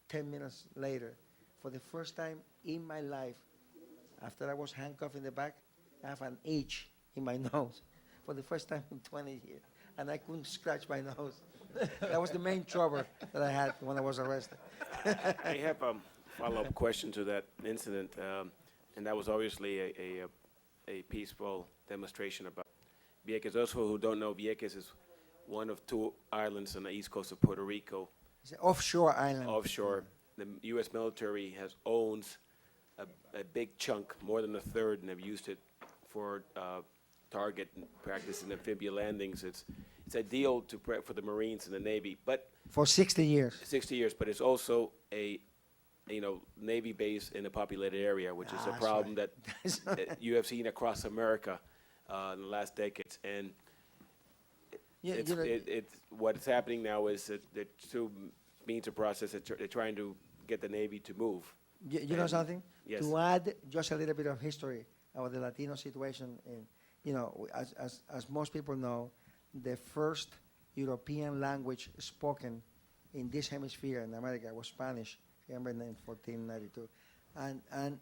10 minutes later, for the first time in my life, after I was handcuffed in the back, I have an itch in my nose for the first time in 20 years, and I couldn't scratch my nose. That was the main trouble that I had when I was arrested. I have a follow-up question to that incident, and that was obviously a peaceful demonstration about Vieques. Those who don't know, Vieques is one of 2 islands on the east coast of Puerto Rico. It's an offshore island. Offshore. The U.S. military owns a big chunk, more than a third, and have used it for target practice and amphibious landings. It's ideal for the Marines and the Navy, but For 60 years. 60 years. But it's also a Navy base in a populated area, which is a That's problem right. that you have seen across America in the last decades. And what's happening now is that through means of process, they're trying to get the Navy to move. You know something? Yes. To add just a little bit of history about the Latino situation, as most people know, the first European language spoken in this hemisphere in America was Spanish, remember, in 1492.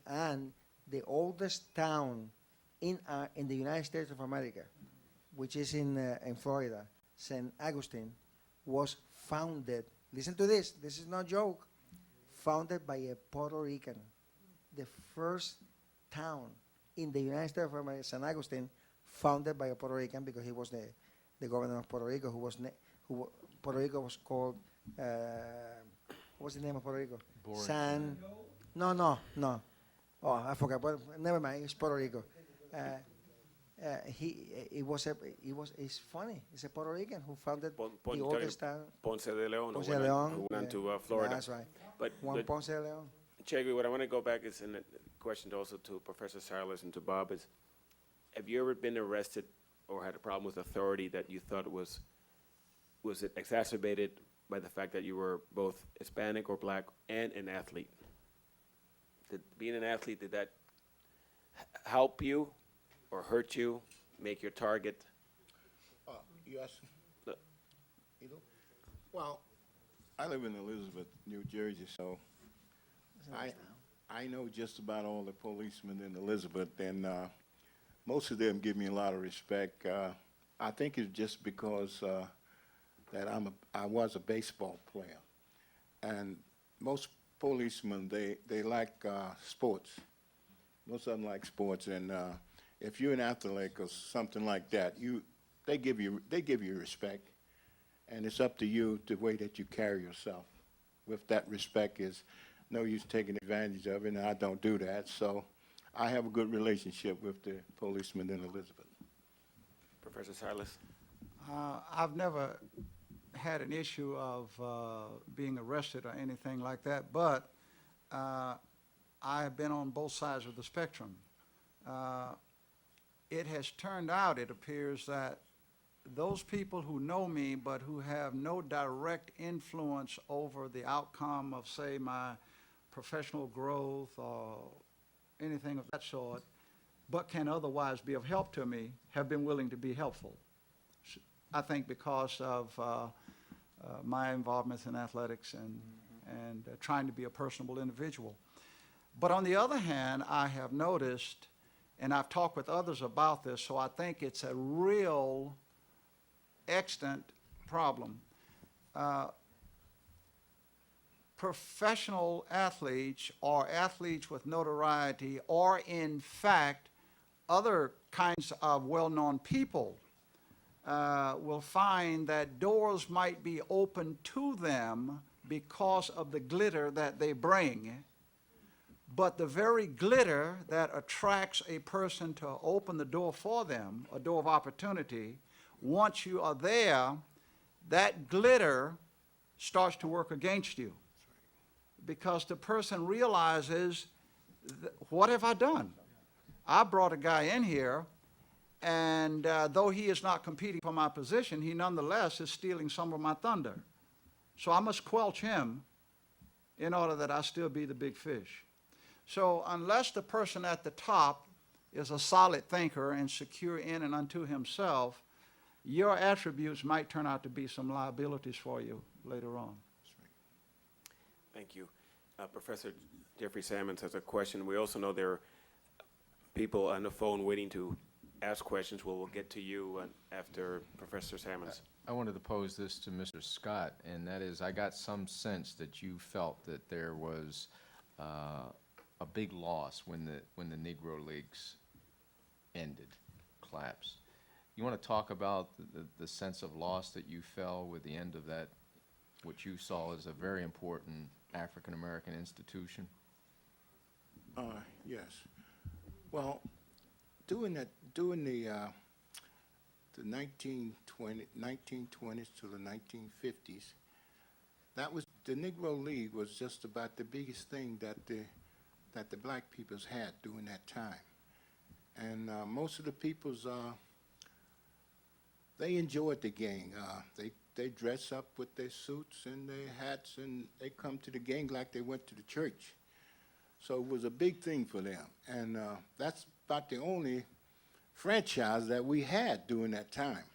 And the oldest town in the United States of America, which is in Florida, St. Augustine, was founded, listen to this is no joke, founded by a Puerto Rican. The first town in the United States of America, St. Augustine, founded by a Puerto Rican, because he was the governor of Puerto Rico, Puerto Rico was called, what's the name of Puerto Rico? No. Oh, I forgot, but never mind, it's Puerto Rico. It's funny. It's a Puerto Rican who founded the oldest town. Ponce de Leon, Ponce de Leon, who went yeah. to Florida. That's right. But Juan Ponce de Leon. Chegui, what I want to go back is in a question also to Professor Silas and to Bob is, have you ever been arrested or had a problem with authority that you thought was it exacerbated by the fact that you were both Hispanic or black and an athlete? Being an athlete, did that help you or hurt you, make your target? Yes. No. Well, I live in Elizabeth, New Jersey, so I know just about all the policemen in Elizabeth, and most of them give me a lot of respect. I think it's just because that I was a baseball player, and most policemen they like sports. Most of them like sports, and if you're an athlete or something like that, they give you respect, and it's up to you the way that you carry yourself. With that respect is no use taking advantage of it, and I don't do that. So I have a good relationship with the policemen in Elizabeth. Professor Silas? I've never had an issue of being arrested or anything like that, but I have been on both sides of the spectrum. It has turned out, it appears, that those people who know me but who have no direct influence over the outcome of, say, my professional growth or anything of that sort, but can otherwise be of help to me, have been willing to be helpful. I think because of my involvement in athletics and trying to be a personable individual. But on the other hand, I have noticed, and I've talked with others about this, so I think it's a real extant problem. Professional athletes or athletes with notoriety, or in fact other kinds of well-known people, will find that doors might be open to them because of the glitter that they bring, but the very glitter that attracts a person to open the door for them, a door of opportunity, once you are there, that glitter starts to work against you, because the person realizes, what have I done? I brought a guy in here, and though he is not competing for my position, he nonetheless is stealing some of my thunder. So I must squelch him in order that I still be the big fish. So unless the person at the top is a solid thinker and secure in and unto himself, your attributes might turn out to be some liabilities for you later on. Thank you. Professor Jeffrey Sammons has a question. We also know there are people on the phone waiting to ask questions. We'll get to you after Professor Sammons. I wanted to pose this to Mr. Scott, and that is, I got some sense that you felt that there was a big loss when the Negro Leagues ended, collapsed. You want to talk about the sense of loss that you felt with the end of that, what you saw as a very important African-American institution? Yes. Well, during the 1920s to the 1950s, that was, the Negro League was just about the biggest thing that the black peoples had during that time. And most of the peoples, they enjoyed the game. They dress up with their suits and their hats, and they come to the game like they went to the church. So it was a big thing for them. And that's about the only franchise that we had during that time.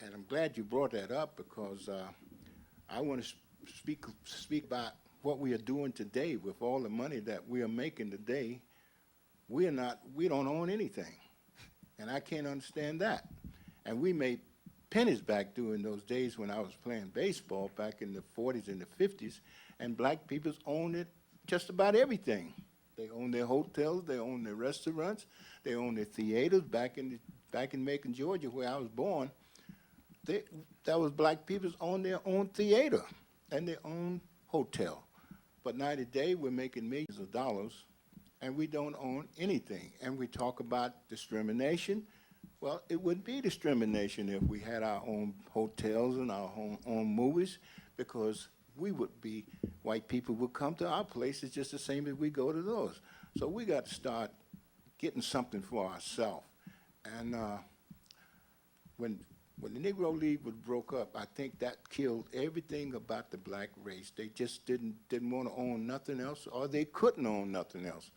And I'm glad you brought that up, because I want to speak about what we are doing today with all the money that we are making today. We don't own anything. And I can't understand that. And we made pennies back during those days when I was playing baseball back in the 40s and the 50s, and black people owned it just about everything. They owned their hotels, they owned their restaurants, they owned their theaters. Back in Macon, Georgia, where I was born, that was black people owned their own theater and their own hotel. But now today we're making millions of dollars and we don't own anything. And we talk about discrimination. Well, it wouldn't be discrimination if we had our own hotels and our own movies, because white people would come to our places just the same as we go to those. So we got to start getting something for ourselves. And when the Negro League was broke up, I think that killed everything about the black race. They just didn't want to own nothing else, or they couldn't own nothing else.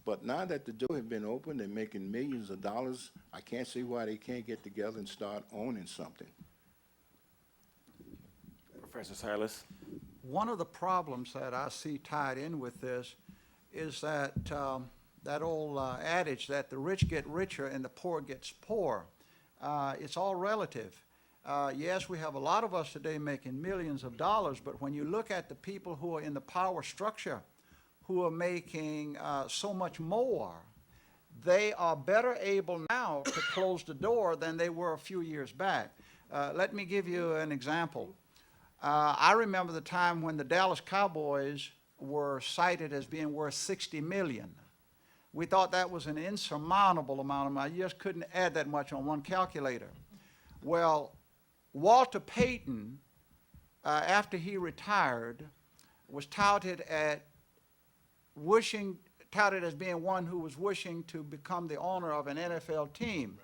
But now that the door has been opened, they're making millions of dollars. I can't see why they can't get together and start owning something. Professor Silas? One of the problems that I see tied in with this is that that old adage that the rich get richer and the poor gets poorer. It's all relative. Yes, we have a lot of us today making millions of dollars, but when you look at the people who are in the power structure, who are making so much more, they are better able now to close the door than they were a few years back. Let me give you an example. I remember the time when the Dallas Cowboys were cited as being worth $60 million. We thought that was an insurmountable amount of money. You just couldn't add that much on one calculator. Well, Walter Payton, after he retired, was touted as being one who was wishing to become the owner of an NFL team.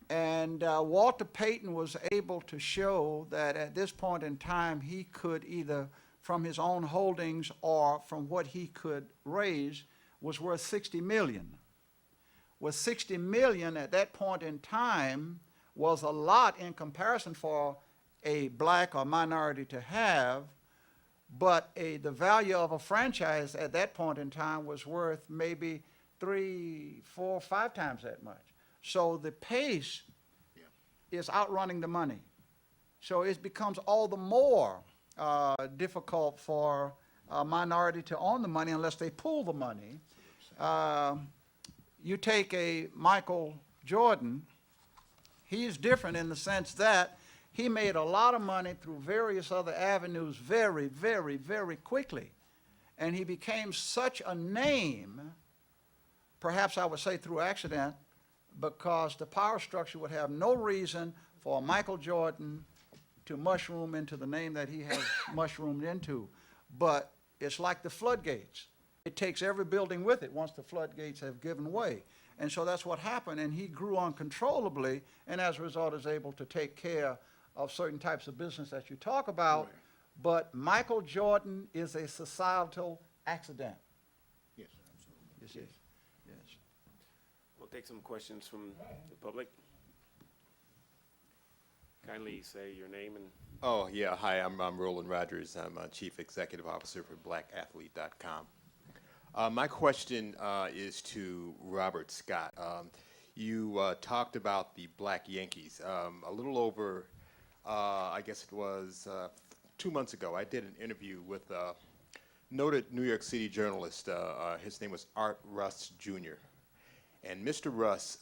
And Walter Payton was able to show that at this point in time he could, either from his own holdings or from what he could raise, was worth $60 million. With $60 million at that point in time, was a lot in comparison for a black or minority to have, but the value of a franchise at that point in time was worth maybe 3, 4, 5 times that much. So the pace is outrunning the money. So it becomes all the more difficult for a minority to own the money unless they pool the money. You take a Michael Jordan, he's different in the sense that he made a lot of money through various other avenues very, very, very quickly. And he became such a name, perhaps I would say through accident, because the power structure would have no reason for Michael Jordan to mushroom into the name that he has mushroomed into. But it's like the floodgates. It takes every building with it once the floodgates have given way. And so that's what happened, and he grew uncontrollably, and as a result is able to take care of certain types of business that you talk about. Right. But Michael Jordan is a societal accident. Yes, absolutely. Yes, yes, yes. We'll take some questions from the public. Kindly say your name and Oh, yeah. Hi, I'm Roland Rogers. I'm Chief Executive Officer for BlackAthlete.com. My question is to Robert Scott. You talked about the Black Yankees. A little over, I guess it was 2 months ago, I did an interview with a noted New York City journalist. His name was Art Russ Jr. And Mr. Russ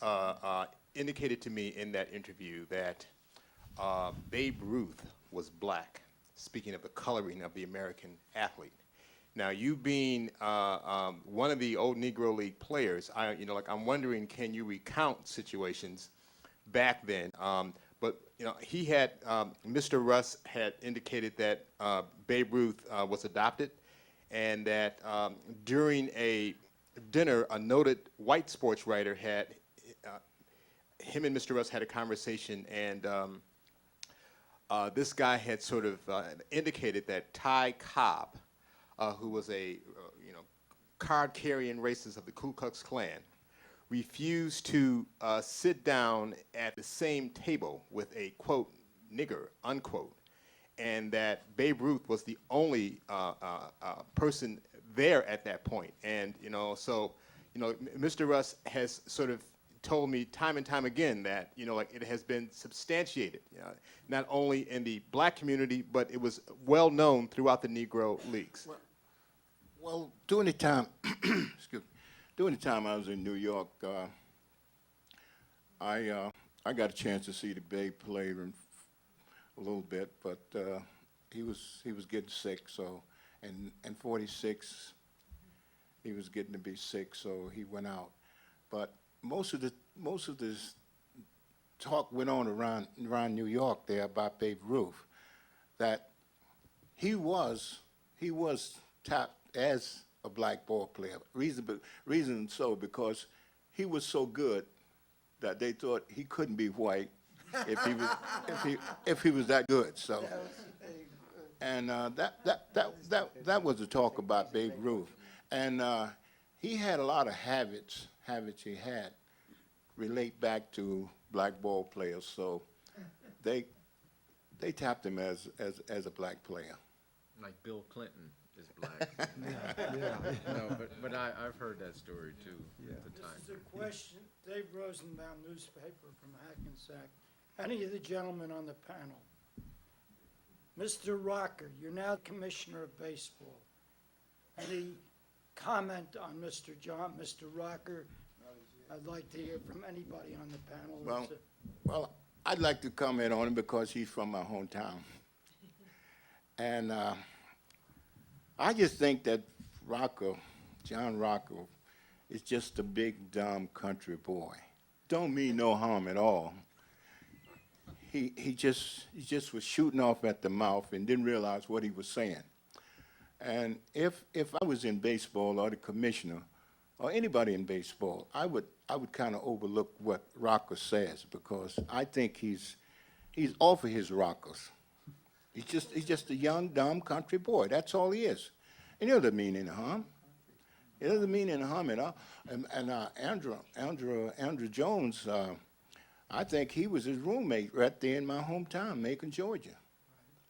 indicated to me in that interview that Babe Ruth was black, speaking of the coloring of the American athlete. Now, you being one of the old Negro League players, I'm wondering, can you recount situations back then? But he had, Mr. Russ had indicated that Babe Ruth was adopted, and that during a dinner, a noted white sports writer had, him and Mr. Russ had a conversation, and this guy had sort of indicated that Ty Cobb, who was a card-carrying racist of the Ku Klux Klan, refused to sit down at the same table with a, quote, nigger, unquote, and that Babe Ruth was the only person there at that point. And, so, Mr. Russ has sort of told me time and time again that, it has been substantiated, not only in the black community, but it was well known throughout the Negro Leagues. Well, during the time, excuse me, during the time I was in New York, I got a chance to see the Babe play a little bit, but he was getting sick. So, and 46, he was getting to be sick, so he went out. But most of this talk went on around New York there about Babe Ruth, that he was tapped as a black ball player. Reason so because he was so good that they thought he couldn't be white if he was that good. So, and that was the talk about Babe Ruth, and he had a lot of habits he had relate back to black ball players. So they tapped him as a black player. Like Bill Clinton is black. No, but I've heard that story too at the time. This is a question, Dave Rosenbaum, newspaper from Hackensack. Any of the gentlemen on the panel? Mr. Rocker, you're now commissioner of baseball. Any comment on Mr. Rocker? I'd like to hear from anybody on the panel. Well, I'd like to comment on him because he's from my hometown. And I just think that John Rocco, is just a big, dumb country boy. Don't mean no harm at all. He just was shooting off at the mouth and didn't realize what he was saying. And if I was in baseball or the commissioner or anybody in baseball, I would kind of overlook what Rocco says because I think he's off of his rockers. He's just a young, dumb country boy. That's all he is. And he doesn't mean any harm. It doesn't mean any harm at all. And Andrew Jones I think he was his roommate right there in my hometown, Macon, Georgia.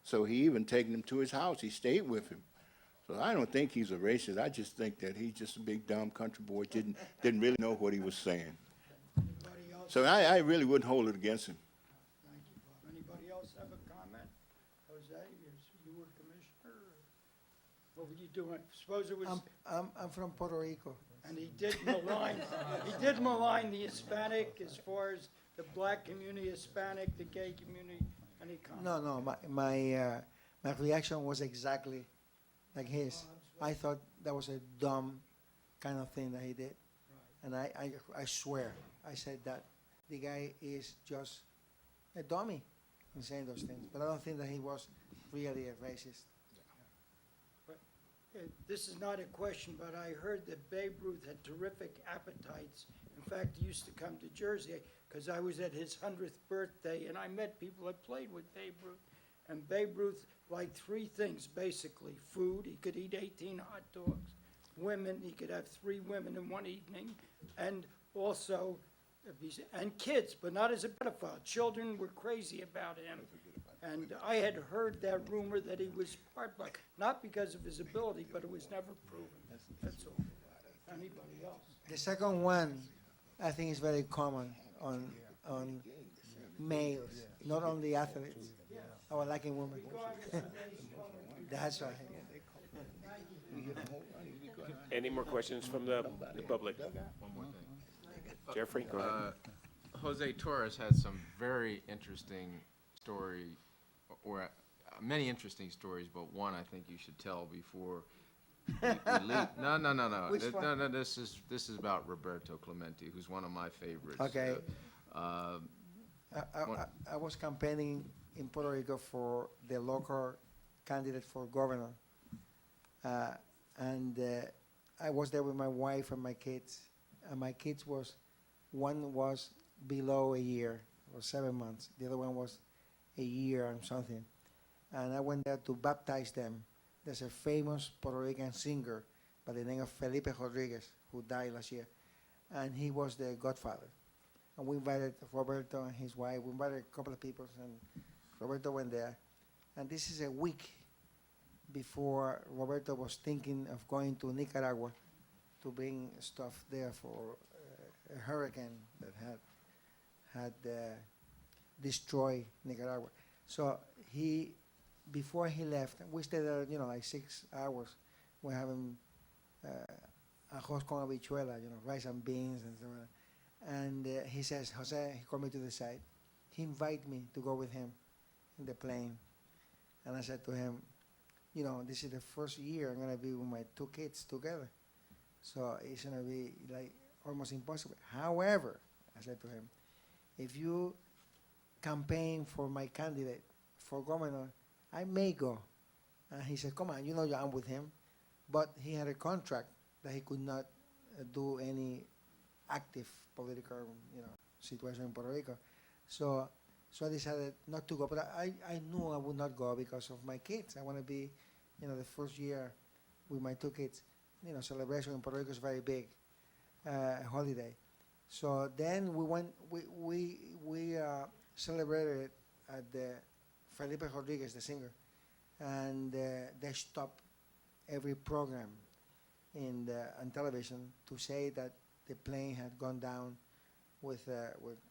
So he even taken him to his house. He stayed with him. So I don't think he's a racist. I just think that he's just a big dumb country boy. Didn't really know what he was saying. Anybody else? So I really wouldn't hold it against him. Thank you, Bob. Anybody else have a comment? Jose, you were commissioner? What were you doing? Suppose it was, I'm from Puerto Rico. and he did malign the Hispanic as far as the black community, Hispanic, the gay community, any comment? No, my reaction was exactly like his. I thought that was a dumb kind of thing that he did. And I swear, I said that the guy is just a dummy in saying those things. But I don't think that he was really a racist. This is not a question, but I heard that Babe Ruth had terrific appetites. In fact, he used to come to Jersey because I was at his 100th birthday, and I met people that played with Babe Ruth. And Babe Ruth liked three things, basically. Food, he could eat 18 hot dogs. Women, he could have 3 women in one evening. And also, and kids, but not as a pedophile. Children were crazy about him. And I had heard that rumor that he was part black, not because of his ability, but it was never proven. That's all. Anybody else? The second one, I think is very common on males, not only athletes. Or liking women. That's right. Any more questions from the public? Jeffrey, go ahead. Jose Torres had some very interesting story, or many interesting stories, but one I think you should tell before we leave. No. Which one? No, this is about Roberto Clemente, who's one of my favorites. Okay. What- I was campaigning in Puerto Rico for the local candidate for governor. And I was there with my wife and my kids. And my kids one was below a year, or 7 months. The other one was a year and something. And I went there to baptize them. There's a famous Puerto Rican singer by the name of Felipe Rodriguez, who died last year. And he was the godfather. And we invited Roberto and his wife. We invited a couple of people, and Roberto went there. And this is a week before Roberto was thinking of going to Nicaragua to bring stuff there for a hurricane that had destroyed Nicaragua. So before he left, we stayed there, like 6 hours. We're having arroz con habichuela, rice and beans and so on. And he says, Jose, he called me to the side. He invited me to go with him in the plane. And I said to him, this is the first year I'm going to be with my 2 kids together. So it's going to be like almost impossible. However, I said to him, if you campaign for my candidate for governor, I may go. And he said, come on, I'm with him. But he had a contract that he could not do any active political, situation in Puerto Rico. So I decided not to go. But I knew I would not go because of my kids. I want to be, the first year with my 2 kids. Celebration in Puerto Rico is very big, holiday. So then we went, we celebrated at the Felipe Rodriguez, the singer, and they stopped every program on television to say that the plane had gone down with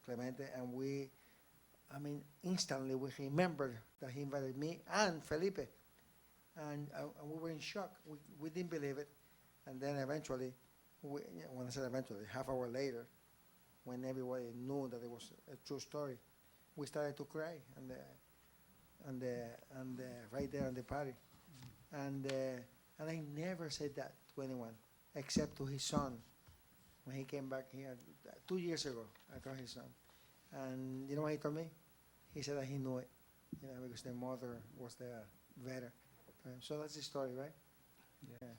Clemente, and instantly we remembered that he invited me and Felipe, and we were in shock. We didn't believe it, and then eventually, when I said eventually, half hour later, when everybody knew that it was a true story, we started to cry, and right there on the party, and I never said that to anyone except to his son. When he came back here 2 years ago, I told his son. And you know what he told me? He said that he knew it, because the mother was the veteran. So that's the story, right? Yeah.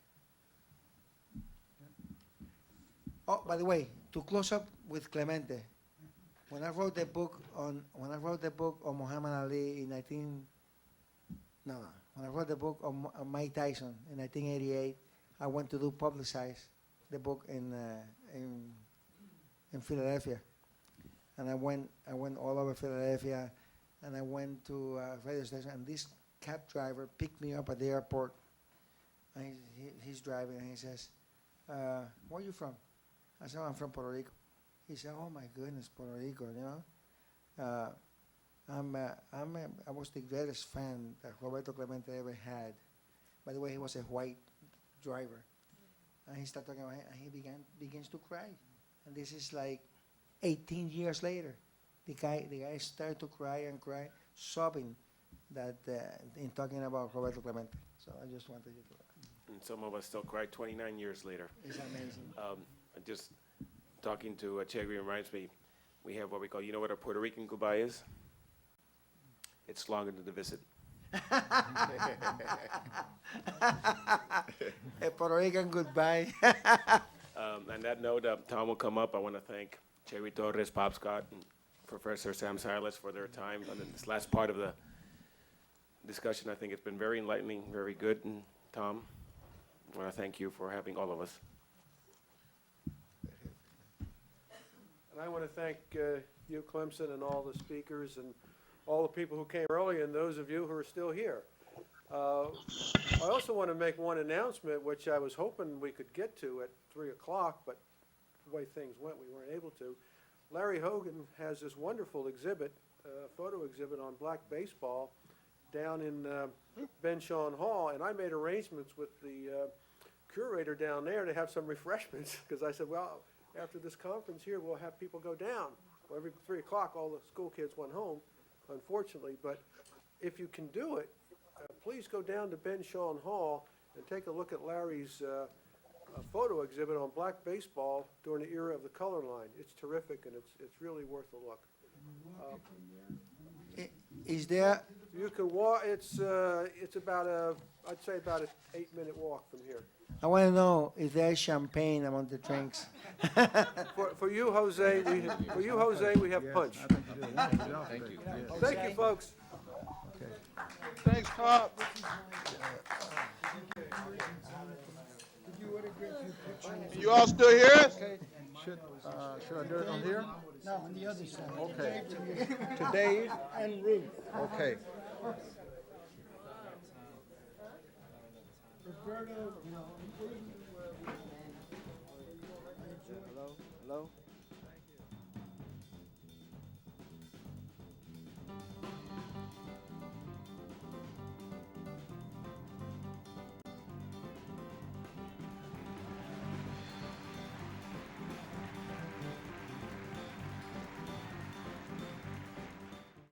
Oh, by the way, to close up with Clemente, when I wrote the book on Muhammed Ali when I wrote the book on Mike Tyson in 1988, I went to publicize the book in Philadelphia, and I went all over Philadelphia, and I went to a radio station, and this cab driver picked me up at the airport. And he's driving, and he says, "Where are you from?" I said, "I'm from Puerto Rico." He said, "Oh my goodness, Puerto Rico, you know." I was the greatest fan that Roberto Clemente ever had. By the way, he was a white driver, and he started talking about it, and he begins to cry, and this is like 18 years later. The guy started to cry and cry, sobbing, that in talking about Roberto Clemente. So I just wanted you to. And some of us still cry 29 years later. It's amazing. Just talking to Chegui reminds me, we have what we call, you know what a Puerto Rican goodbye is? It's longer than the visit. A Puerto Rican goodbye. On that note, Tom will come up. I want to thank Chegui Torres, Pop Scott, and Professor Sam Silas for their time on this last part of the discussion. I think it's been very enlightening, very good. And Tom, I want to thank you for having all of us. And I want to thank you, Clemson, and all the speakers and all the people who came early and those of you who are still here. I also want to make one announcement, which I was hoping we could get to at 3 o'clock, but the way things went, we weren't able to. Larry Hogan has this wonderful exhibit, photo exhibit on black baseball down in Ben Shawn Hall, and I made arrangements with the curator down there to have some refreshments, because I said, well, after this conference here, we'll have people go down. Well, every 3 o'clock, all the school kids went home, unfortunately, but if you can do it, please go down to Ben Shawn Hall and take a look at Larry's photo exhibit on black baseball during the era of the color line. It's terrific, and it's really worth a look. Is there? You can walk. It's about I'd say about an 8-minute walk from here. I want to know if there's champagne among the drinks. For you, Jose, we have punch. Thank you. Thank you, folks. Thanks, Pop. You all still here? Should I do it on here? No, on the other side. Okay. To Dave? And Ruth. Okay. Roberto,